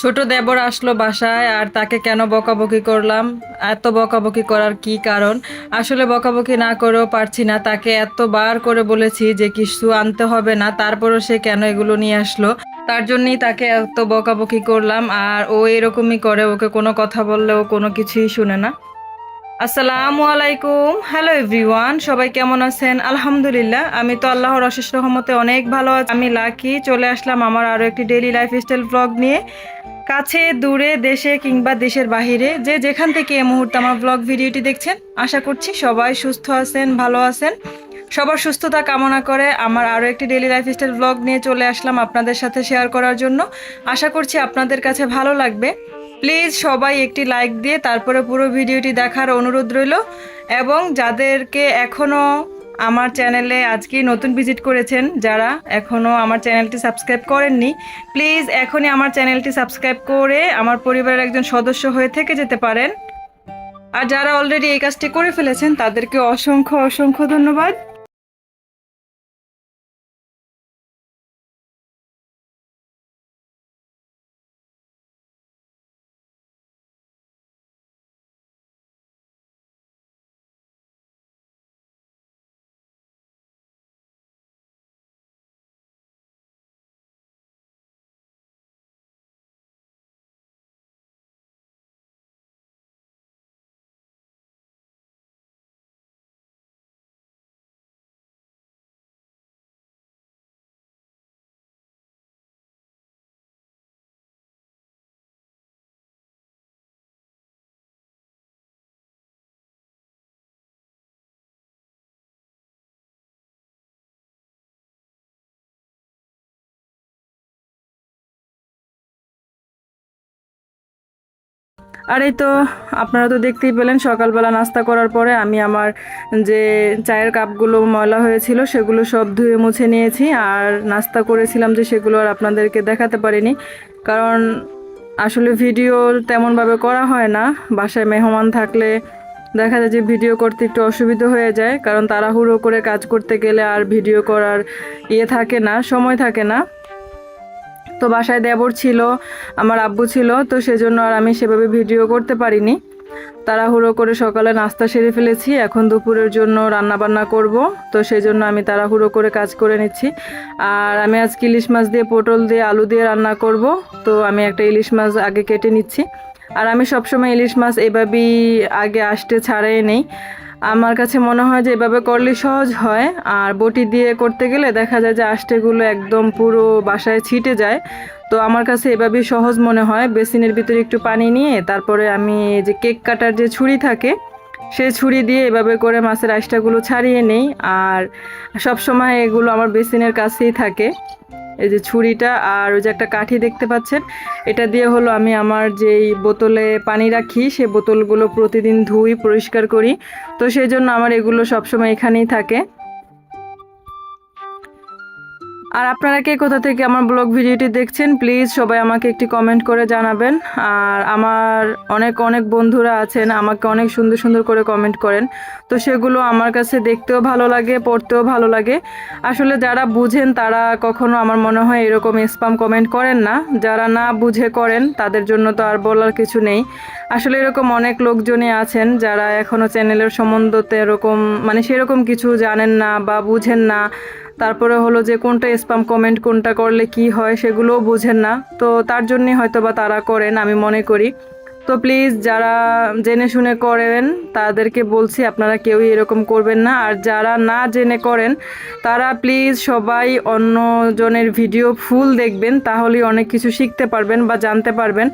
ছোট দেবর আসলো বাসায় আর তাকে কেন বকাবকি করলাম। এত বকাবকি করার কি কারণ? আসলে বকাবকি না করেও পারছি না, তাকে এতবার করে বলেছি যে কিছু আনতে হবে না, তারপরও সে কেন এগুলো নিয়ে আসলো। তার জন্যই তাকে এত বকাবকি করলাম আর ও এরকমই করে, ওকে কোনো কথা বললে ও কোনো কিছুই শুনে না। আসসালামু আলাইকুম, হ্যালো এভরিওয়ান, সবাই কেমন আছেন? আলহামদুলিল্লাহ, আমি তো আল্লাহর অশেষ রহমতে অনেক ভালো আছি। আমি লাকি চলে আসলাম আমার আরও একটি ডেইলি লাইফস্টাইল ব্লগ নিয়ে। কাছে দূরে দেশে কিংবা দেশের বাহিরে যে যেখান থেকে এই মুহূর্তে আমার ব্লগ ভিডিওটি দেখছেন, আশা করছি সবাই সুস্থ আছেন, ভালো আছেন। সবার সুস্থতা কামনা করে আমার আরও একটি ডেইলি লাইফস্টাইল ব্লগ নিয়ে চলে আসলাম আপনাদের সাথে শেয়ার করার জন্য। আশা করছি আপনাদের কাছে ভালো লাগবে। প্লিজ সবাই একটি লাইক দিয়ে তারপরে পুরো ভিডিওটি দেখার অনুরোধ রইল। এবং যাদেরকে এখনও আমার চ্যানেলে আজকেই নতুন ভিজিট করেছেন, যারা এখনও আমার চ্যানেলটি সাবস্ক্রাইব করেননি, প্লিজ এখনই আমার চ্যানেলটি সাবস্ক্রাইব করে আমার পরিবারের একজন সদস্য হয়ে থেকে যেতে পারেন। আর যারা অলরেডি এই কাজটি করে ফেলেছেন তাদেরকে অসংখ্য অসংখ্য ধন্যবাদ। আর এই তো আপনারা তো দেখতেই পেলেন, সকালবেলা নাস্তা করার পরে আমি আমার যে চায়ের কাপগুলো ময়লা হয়েছিল সেগুলো সব ধুয়ে মুছে নিয়েছি। আর নাস্তা করেছিলাম যে সেগুলো আর আপনাদেরকে দেখাতে পারিনি, কারণ আসলে ভিডিও তেমনভাবে করা হয় না। বাসায় মেহমান থাকলে দেখা যায় যে ভিডিও করতে একটু অসুবিধা হয়ে যায়, কারণ তাড়াহুড়ো করে কাজ করতে গেলে আর ভিডিও করার থাকে না, সময় থাকে না। তো বাসায় দেবর ছিল, আমার আব্বু ছিল, তো সেজন্য আর আমি সেভাবে ভিডিও করতে পারিনি। তাড়াহুড়ো করে সকালে নাস্তা সেরে ফেলেছি, এখন দুপুরের জন্য রান্না বান্না করব। তো সেই জন্য আমি তাড়াহুড়ো করে কাজ করে নিচ্ছি। আর আমি আজকে ইলিশ মাছ দিয়ে, পটল দিয়ে, আলু দিয়ে রান্না করব। তো আমি একটা ইলিশ মাছ আগে কেটে নিচ্ছি। আর আমি সবসময় ইলিশ মাছ এভাবেই আগে আঁশটে ছাড়াই নেই। আমার কাছে মনে হয় যে এভাবে করলে সহজ হয়। আর বটি দিয়ে করতে গেলে দেখা যায় যে আঁশটেগুলো একদম পুরো বাসায় ছিটে যায়। তো আমার কাছে এভাবেই সহজ মনে হয়। বেসিনের ভিতরে একটু পানি নিয়ে তারপরে আমি যে কেক কাটার যে ছুরি থাকে সেই ছুরি দিয়ে এভাবে করে মাছের আঁশটাগুলো ছাড়িয়ে নেই। আর সব সময় এগুলো আমার বেসিনের কাছেই থাকে, এই যে ছুরিটা। আর ওই যে একটা কাঠি দেখতে পাচ্ছেন, এটা দিয়ে হলো আমি আমার যেই বোতলে পানি রাখি সেই বোতলগুলো প্রতিদিন ধুই, পরিষ্কার করি। তো সেই জন্য আমার এগুলো সবসময় এখানেই থাকে। আর আপনারা কে কোথা থেকে আমার ব্লগ ভিডিওটি দেখছেন, প্লিজ সবাই আমাকে একটি কমেন্ট করে জানাবেন। আর আমার অনেক অনেক বন্ধুরা আছেন, আমাকে অনেক সুন্দর সুন্দর করে কমেন্ট করেন। তো সেগুলো আমার কাছে দেখতেও ভালো লাগে, পড়তেও ভালো লাগে। আসলে যারা বুঝেন তারা কখনো আমার মনে হয় এরকম স্প্যাম কমেন্ট করেন না। যারা না বুঝে করেন তাদের জন্য তো আর বলার কিছু নেই। আসলে এরকম অনেক লোকজনই আছেন যারা এখনও চ্যানেলের সম্বন্ধতে এরকম মানে সেরকম কিছু জানেন না বা বুঝেন না। তারপরে হলো যে কোনটা স্প্যাম কমেন্ট, কোনটা করলে কি হয় সেগুলোও বুঝেন না। তো তার জন্যই হয়তো বা তারা করেন, আমি মনে করি। তো প্লিজ যারা জেনে শুনে করেন তাদেরকে বলছি আপনারা কেউই এরকম করবেন না। আর যারা না জেনে করেন তারা প্লিজ সবাই অন্যজনের ভিডিও ফুল দেখবেন, তাহলেই অনেক কিছু শিখতে পারবেন বা জানতে পারবেন।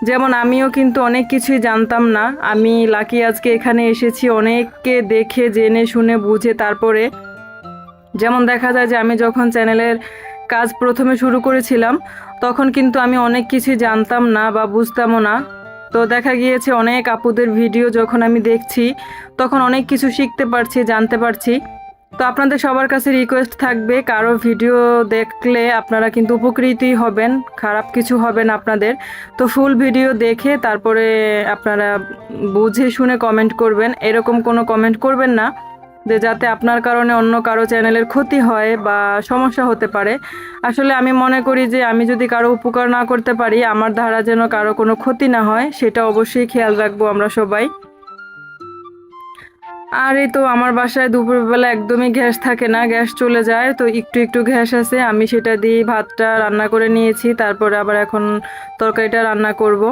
যেমন আমিও কিন্তু অনেক কিছুই জানতাম না। আমি লাকি আজকে এখানে এসেছি অনেককে দেখে জেনে শুনে বুঝে। তারপরে যেমন দেখা যায় যে আমি যখন চ্যানেলের কাজ প্রথমে শুরু করেছিলাম তখন কিন্তু আমি অনেক কিছুই জানতাম না বা বুঝতামও না। তো দেখা গিয়েছে অনেক আপুদের ভিডিও যখন আমি দেখছি তখন অনেক কিছু শিখতে পারছি, জানতে পারছি। তো আপনাদের সবার কাছে রিকোয়েস্ট থাকবে, কারো ভিডিও দেখলে আপনারা কিন্তু উপকৃতই হবেন, খারাপ কিছু হবে না আপনাদের। তো ফুল ভিডিও দেখে তারপরে আপনারা বুঝে শুনে কমেন্ট করবেন, এরকম কোনো কমেন্ট করবেন না যে যাতে আপনার কারণে অন্য কারো চ্যানেলের ক্ষতি হয় বা সমস্যা হতে পারে। আসলে আমি মনে করি যে আমি যদি কারো উপকার না করতে পারি, আমার দ্বারা যেন কারো কোনো ক্ষতি না হয়, সেটা অবশ্যই খেয়াল রাখবো আমরা সবাই। আর এই তো আমার বাসায় দুপুরবেলা একদমই গ্যাস থাকে না, গ্যাস চলে যায়, তো একটু একটু গ্যাস আছে, আমি সেটা দিয়ে ভাতটা রান্না করে নিয়েছি, তারপরে আবার এখন তরকারিটা রান্না করব।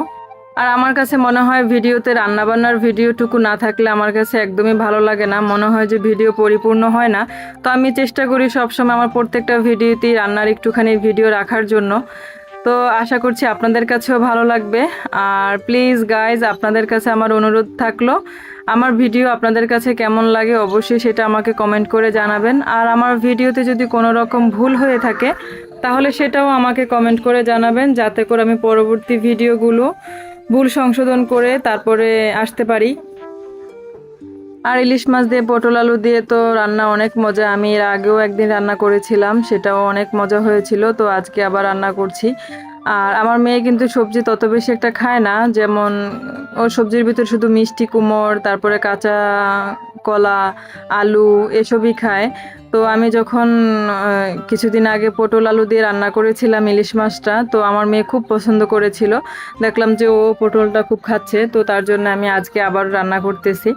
আর আমার কাছে মনে হয় ভিডিওতে রান্নাবান্নার ভিডিওটুকু না থাকলে আমার কাছে একদমই ভালো লাগে না, মনে হয় যে ভিডিও পরিপূর্ণ হয় না। তো আমি চেষ্টা করি সবসময় আমার প্রত্যেকটা ভিডিওতেই রান্নার একটুখানি ভিডিও রাখার জন্য। তো আশা করছি আপনাদের কাছেও ভালো লাগবে। আর প্লিজ গাইজ, আপনাদের কাছে আমার অনুরোধ থাকলো, আমার ভিডিও আপনাদের কাছে কেমন লাগে অবশ্যই সেটা আমাকে কমেন্ট করে জানাবেন। আর আমার ভিডিওতে যদি কোনো রকম ভুল হয়ে থাকে তাহলে সেটাও আমাকে কমেন্ট করে জানাবেন, যাতে করে আমি পরবর্তী ভিডিওগুলো ভুল সংশোধন করে তারপরে আসতে পারি। আর ইলিশ মাছ দিয়ে পটল আলু দিয়ে তো রান্না অনেক মজা, আমি এর আগেও একদিন রান্না করেছিলাম, সেটাও অনেক মজা হয়েছিল, তো আজকে আবার রান্না করছি। আর আমার মেয়ে কিন্তু সবজি তত বেশি একটা খায় না, যেমন ওর সবজির ভিতর শুধু মিষ্টি কুমড়, তারপরে কাঁচা কলা, আলু এসবই খায়। তো আমি যখন কিছুদিন আগে পটল আলু দিয়ে রান্না করেছিলাম ইলিশ মাছটা, তো আমার মেয়ে খুব পছন্দ করেছিল, দেখলাম যে ও পটলটা খুব খাচ্ছে, তো তার জন্য আমি আজকে আবার রান্না করতেছি।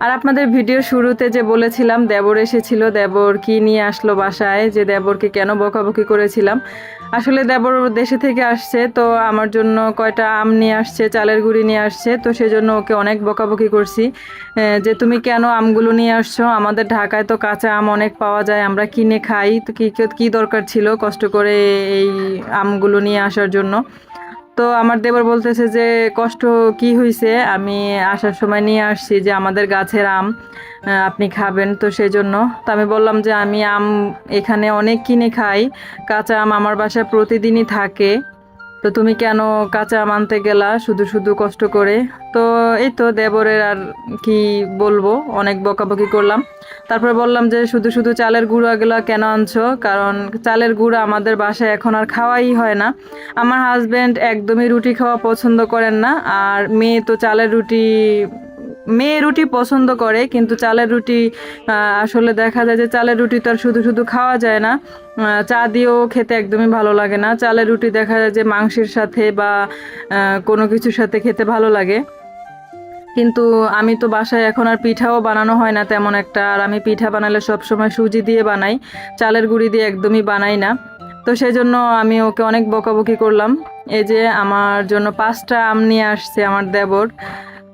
আর আপনাদের ভিডিও শুরুতে যে বলেছিলাম দেবর এসেছিল, দেবর কি নিয়ে আসলো বাসায়, যে দেবরকে কেন বকাবকি করেছিলাম, আসলে দেবর দেশে থেকে আসছে, তো আমার জন্য কয়টা আম নিয়ে আসছে, চালের গুঁড়ি নিয়ে আসছে, তো সেজন্য ওকে অনেক বকাবকি করছি যে তুমি কেন আমগুলো নিয়ে আসছো, আমাদের ঢাকায় তো কাঁচা আম অনেক পাওয়া যায়, আমরা কিনে খাই, তো কি দরকার ছিল কষ্ট করে এই আমগুলো নিয়ে আসার জন্য। তো আমার দেবর বলতেছে যে কষ্ট কি হয়েছে, আমি আসার সময় নিয়ে আসছি যে আমাদের গাছের আম, আপনি খাবেন, তো সেই জন্য। তো আমি বললাম যে আমি আম এখানে অনেক কিনে খাই, কাঁচা আম আমার বাসায় প্রতিদিনই থাকে, তো তুমি কেন কাঁচা আম আনতে গেলা শুধু শুধু কষ্ট করে। তো এই তো দেবরের আর কি বলবো, অনেক বকাবকি করলাম। তারপরে বললাম যে শুধু শুধু চালের গুঁড়াগুলা কেন আনছো, কারণ চালের গুঁড়া আমাদের বাসায় এখন আর খাওয়াই হয় না। আমার হাজবেন্ড একদমই রুটি খাওয়া পছন্দ করেন না, আর মেয়ে তো চালের রুটি, মেয়ে রুটি পছন্দ করে, কিন্তু চালের রুটি আসলে দেখা যায় যে চালের রুটি তো আর শুধু শুধু খাওয়া যায় না, চা দিয়েও খেতে একদমই ভালো লাগে না। চালের রুটি দেখা যায় যে মাংসের সাথে বা কোনো কিছুর সাথে খেতে ভালো লাগে। কিন্তু আমি তো বাসায় এখন আর পিঠাও বানানো হয় না তেমন একটা, আর আমি পিঠা বানালে সব সময় সুজি দিয়ে বানাই, চালের গুঁড়ি দিয়ে একদমই বানাই না। তো সেই জন্য আমি ওকে অনেক বকাবকি করলাম। এই যে আমার জন্য 5টা আম নিয়ে আসছে আমার দেবর,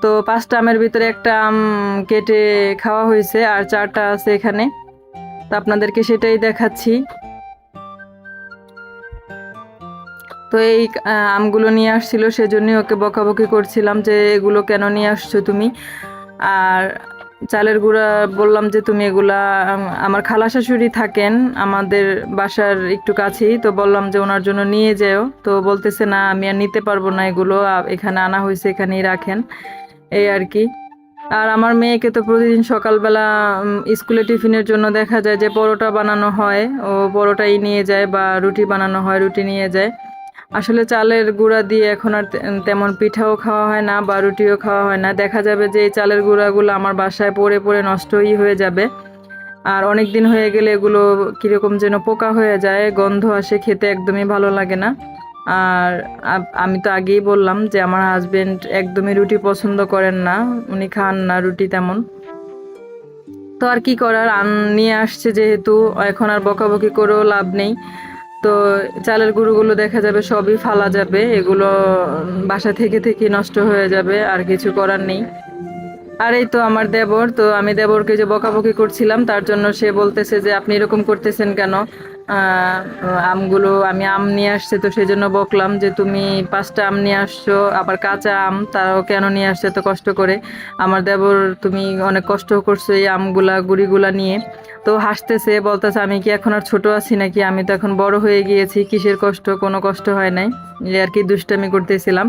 তো 5টা আমের ভিতরে একটা আম কেটে খাওয়া হয়েছে, আর 4টা আছে এখানে, তো আপনাদেরকে সেটাই দেখাচ্ছি। তো এই আমগুলো নিয়ে আসছিল, সেজন্যই ওকে বকাবকি করছিলাম যে এগুলো কেন নিয়ে আসছো তুমি। আর চালের গুঁড়া বললাম যে তুমি এগুলা, আমার খালা শাশুড়ি থাকেন আমাদের বাসার একটু কাছেই, তো বললাম যে ওনার জন্য নিয়ে যেও, তো বলতেছে না আমি আর নিতে পারবো না, এগুলো এখানে আনা হয়েছে এখানেই রাখেন, এই আর কি। আর আমার মেয়েকে তো প্রতিদিন সকালবেলা স্কুলে টিফিনের জন্য দেখা যায় যে পরোটা বানানো হয়, ও পরোটাই নিয়ে যায়, বা রুটি বানানো হয় রুটি নিয়ে যায়। আসলে চালের গুঁড়া দিয়ে এখন আর তেমন পিঠাও খাওয়া হয় না বা রুটিও খাওয়া হয় না, দেখা যাবে যে এই চালের গুঁড়াগুলো আমার বাসায় পড়ে পড়ে নষ্টই হয়ে যাবে। আর অনেক দিন হয়ে গেলে এগুলো কীরকম যেন পোকা হয়ে যায়, গন্ধ আসে, খেতে একদমই ভালো লাগে না। আর আমি তো আগেই বললাম যে আমার হাজবেন্ড একদমই রুটি পছন্দ করেন না, উনি খান না রুটি তেমন। তো আর কি করার, নিয়ে আসছে যেহেতু, এখন আর বকাবকি করেও লাভ নেই। তো চালের গুঁড়োগুলো দেখা যাবে সবই ফালা যাবে, এগুলো বাসা থেকে থেকে নষ্ট হয়ে যাবে, আর কিছু করার নেই। আর এই তো আমার দেবর, তো আমি দেবরকে যে বকাবকি করছিলাম তার জন্য সে বলতেছে যে আপনি এরকম করতেছেন কেন, আহ, আমগুলো আমি আম নিয়ে আসছে, তো সেই জন্য বকলাম যে তুমি 5টা আম নিয়ে আসছো, আবার কাঁচা আম তারাও কেন নিয়ে আসছে এত কষ্ট করে। আমার দেবর তুমি অনেক কষ্ট করছো এই আমগুলা গুড়িগুলা নিয়ে। তো হাসতেছে, বলতেছে আমি কি এখন আর ছোট আছি নাকি, আমি তো এখন বড় হয়ে গিয়েছি, কিসের কষ্ট, কোনো কষ্ট হয় নাই, এই আর কি দুষ্টামি করতেছিলাম।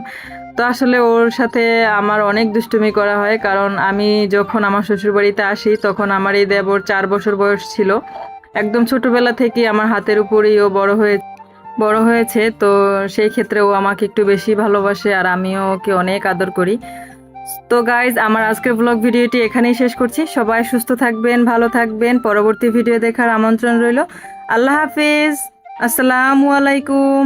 তো আসলে ওর সাথে আমার অনেক দুষ্টুমি করা হয়, কারণ আমি যখন আমার শ্বশুরবাড়িতে আসি তখন আমার এই দেবর 4 বছর বয়স ছিল, একদম ছোটবেলা থেকেই আমার হাতের উপরেই ও বড় হয়েছে, তো সেই ক্ষেত্রে ও আমাকে একটু বেশি ভালোবাসে, আর আমিও ওকে অনেক আদর করি। তো গাইজ আমার আজকের ব্লগ ভিডিওটি এখানেই শেষ করছি। সবাই সুস্থ থাকবেন, ভালো থাকবেন। পরবর্তী ভিডিও দেখার আমন্ত্রণ রইল। আল্লাহ হাফিজ, আসসালামু আলাইকুম।